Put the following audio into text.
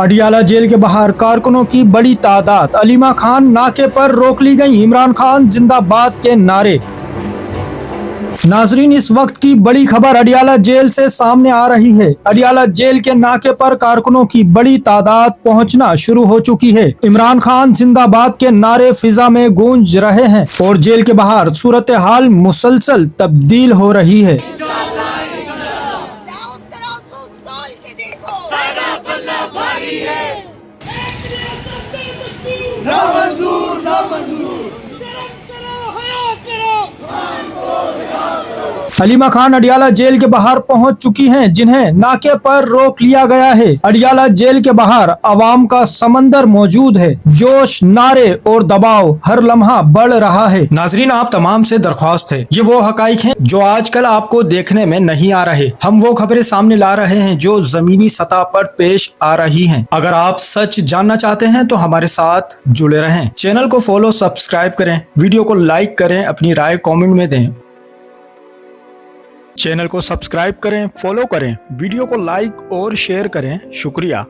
Adiala jail के बाहर कारकुनों की बड़ी तादाद, अलीमा खान नाके पर रोक ली गई, इमरान खान जिंदाबाद के नारे। नाजरीन, इस वक्त की बड़ी खबर अडियाला जेल से सामने आ रही है। अडियाला जेल के नाके पर कारकुनों की बड़ी तादाद पहुंचना शुरू हो चुकी है। इमरान खान जिंदाबाद के नारे फिजा में गूंज रहे हैं और जेल के बाहर सूरत हाल मुसलसल तब्दील हो रही है। अलीमा खान अडियाला जेल के बाहर पहुंच चुकी हैं, जिन्हें नाके पर रोक लिया गया है। अडियाला जेल के बाहर अवाम का समंदर मौजूद है। जोश, नारे और दबाव हर लम्हा बढ़ रहा है। नाजरीन, आप तमाम से दरख्वास्त है, ये वो हकाइक हैं जो आजकल आपको देखने में नहीं आ रहे। हम वो खबरें सामने ला रहे हैं जो जमीनी सतह पर पेश आ रही हैं। अगर आप सच जानना चाहते हैं तो हमारे साथ जुड़े रहें। चैनल को फॉलो, सब्सक्राइब करें, वीडियो को लाइक करें, अपनी राय कमेंट में दें। चैनल को सब्सक्राइब करें, फॉलो करें, वीडियो को लाइक और शेयर करें। शुक्रिया।